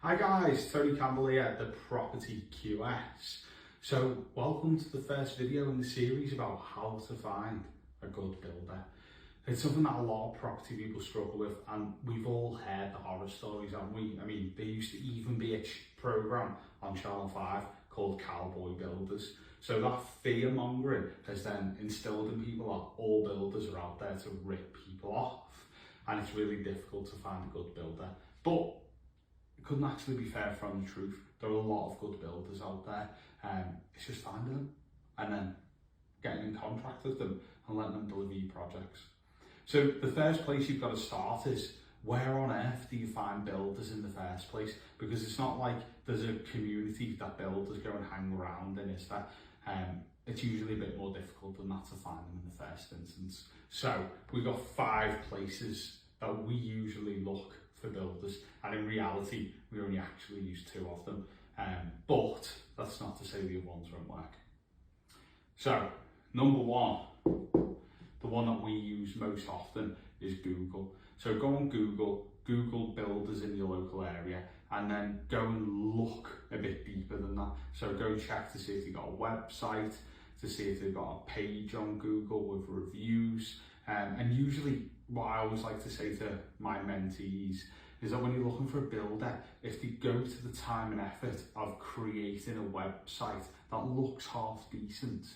Hi guys, Tony Campbell here, the Property QS. So welcome to the first video in the series about how to find a good builder. It's something that a lot of property people struggle with, and we've all heard the horror stories, haven't we? I mean, there used to even be a programme on Channel 5 called Cowboy Builders. So that fear mongering has then instilled in people that all builders are out there to rip people off, and it's really difficult to find a good builder. But it couldn't actually be further from the truth. There are a lot of good builders out there. It's just finding them and then getting in contact with them and letting them deliver you projects. So the first place you've got to start is, where on earth do you find builders in the first place? Because it's not like there's a community that builders go and hang around in, is there? It's usually a bit more difficult than that to find them in the first instance. So we've got 5 places that we usually look for builders, and in reality we only actually use 2 of them, but that's not to say the other ones won't work. So number 1, the one that we use most often is Google. So go on Google builders in your local area, and then go and look a bit deeper than that. So go check to see if they've got a website, to see if they've got a page on Google with reviews. And usually what I always like to say to my mentees is that when you're looking for a builder, if they go to the time and effort of creating a website that looks half decent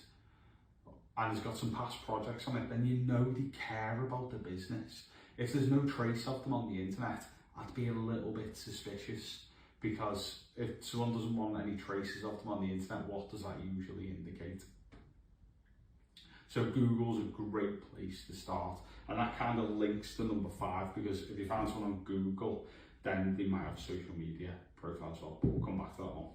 and has got some past projects on it, then you know they care about the business. If there's no trace of them on the internet, I'd be a little bit suspicious, because if someone doesn't want any traces of them on the internet, what does that usually indicate? So Google's a great place to start, and that kind of links to number 5, because if you find someone on Google, then they might have a social media profile as well, but we'll come back to that one.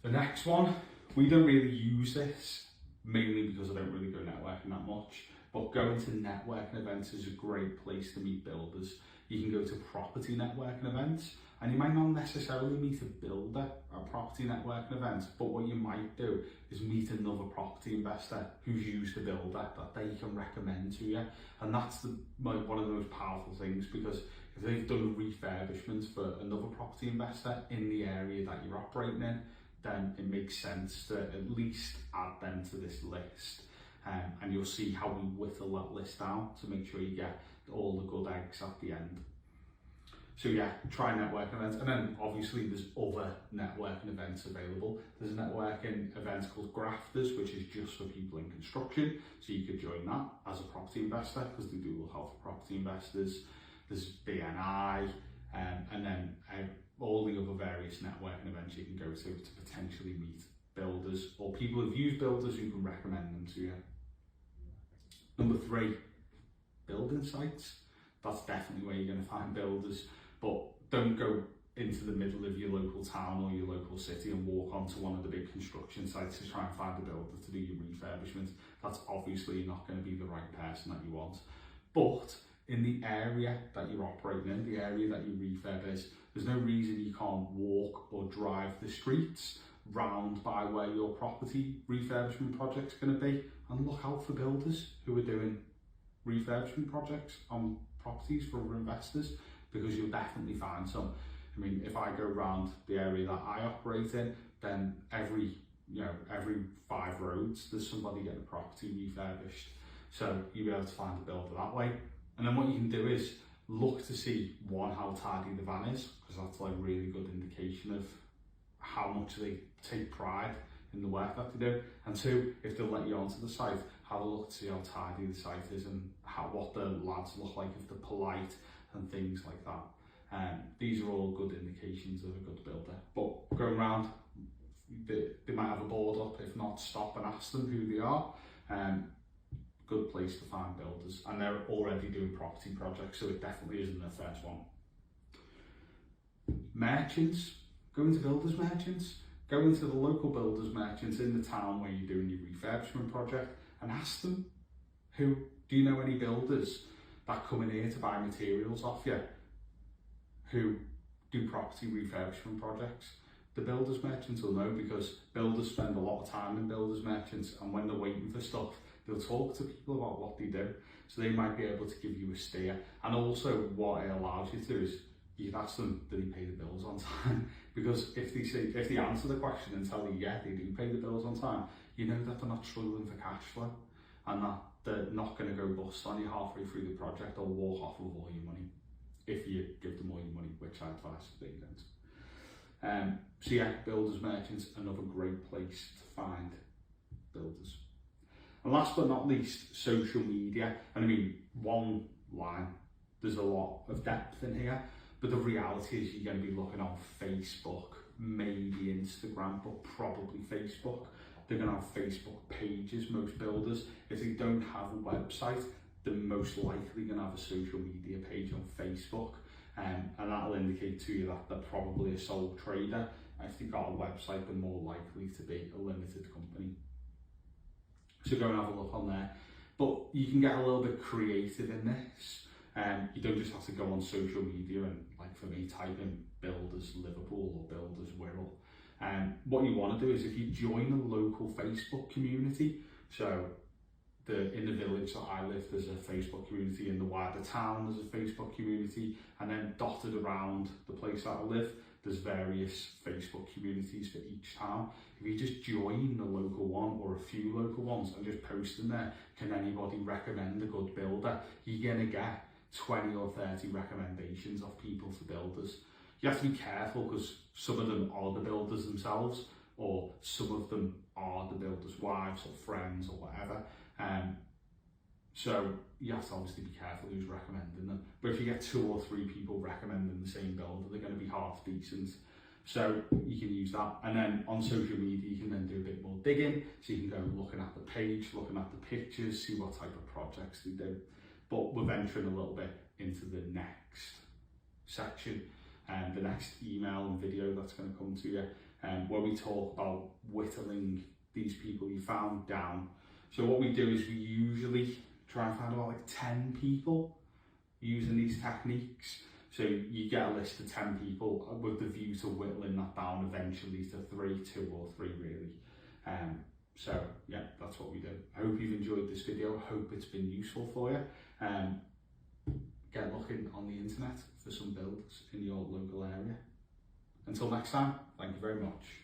The next one, we don't really use this, mainly because I don't really go networking that much, but going to networking events is a great place to meet builders. You can go to property networking events, and you might not necessarily meet a builder at property networking events, but what you might do is meet another property investor who's used a builder that they can recommend to you. And that's one of the most powerful things, because if they've done refurbishments for another property investor in the area that you're operating in, then it makes sense to at least add them to this list. And you'll see how we whittle that list down to make sure you get all the good eggs at the end. So yeah, try networking events, and then obviously there's other networking events available. There's a networking event called Grafters, which is just for people in construction, so you could join that as a property investor, because they do look out for property investors. There's BNI, and then all the other various networking events you can go to potentially meet builders, or people who've used builders who can recommend them to you. Number 3, building sites. That's definitely where you're going to find builders, but don't go into the middle of your local town or your local city and walk onto one of the big construction sites to try and find a builder to do your refurbishment. That's obviously not going to be the right person that you want. But in the area that you're operating in, the area that you refurbish, there's no reason you can't walk or drive the streets round by where your property refurbishment project's going to be, and look out for builders who are doing refurbishment projects on properties for other investors, because you'll definitely find some. I mean, if I go around the area that I operate in, then every 5 roads there's somebody getting a property refurbished. So you'll be able to find a builder that way. And then what you can do is look to see, 1, how tidy the van is, because that's like a really good indication of how much they take pride in the work that they do, and 2, if they'll let you onto the site, have a look to see how tidy the site is and what the lads look like, if they're polite and things like that. These are all good indications of a good builder. But going around, they might have a board up. If not, stop and ask them who they are. Good place to find builders, and they're already doing property projects, so it definitely isn't their first one. Merchants, go into builders merchants. Go into the local builders merchants in the town where you're doing your refurbishment project, and ask them, do you know any builders that come in here to buy materials off you who do property refurbishment projects? The builders merchants will know, because builders spend a lot of time in builders merchants, and when they're waiting for stuff, they'll talk to people about what they do, so they might be able to give you a steer. And also what it allows you to do is you can ask them, do they pay the bills on time? Because if they answer the question and tell you, yeah, they do pay the bills on time, you know that they're not struggling for cash flow and that they're not going to go bust on you halfway through the project or walk off with all your money if you give them all your money, which I advise they don't. So yeah, builders merchants, another great place to find builders. And last but not least, social media. And I mean, one line, there's a lot of depth in here, but the reality is you're going to be looking on Facebook, maybe Instagram, but probably Facebook. They're going to have Facebook pages, most builders. If they don't have a website, they're most likely going to have a social media page on Facebook. And that'll indicate to you that they're probably a sole trader. If they've got a website, they're more likely to be a limited company. So go and have a look on there. But you can get a little bit creative in this. You don't just have to go on social media and, like for me, type in Builders Liverpool or Builders Wirral. What you want to do is if you join a local Facebook community, so in the village that I live, there's a Facebook community, in the wider town there's a Facebook community, and then dotted around the place that I live, there's various Facebook communities for each town. If you just join the local one or a few local ones and just post in there, can anybody recommend a good builder? You're going to get 20 or 30 recommendations of people for builders. You have to be careful because some of them are the builders themselves, or some of them are the builders' wives or friends or whatever. So you have to obviously be careful who's recommending them. But if you get 2 or 3 people recommending the same builder, they're going to be half decent. So you can use that. And then on social media, you can then do a bit more digging. So you can go looking at the page, looking at the pictures, see what type of projects they do. But we're venturing a little bit into the next section, and the next email and video that's going to come to you, where we talk about whittling these people you found down. So what we do is we usually try and find about like 10 people using these techniques. So you get a list of 10 people with the view to whittling that down eventually to 2 or 3 really. So yeah, that's what we do. I hope you've enjoyed this video. I hope it's been useful for you. Get looking on the internet for some builds in your local area. Until next time, thank you very much.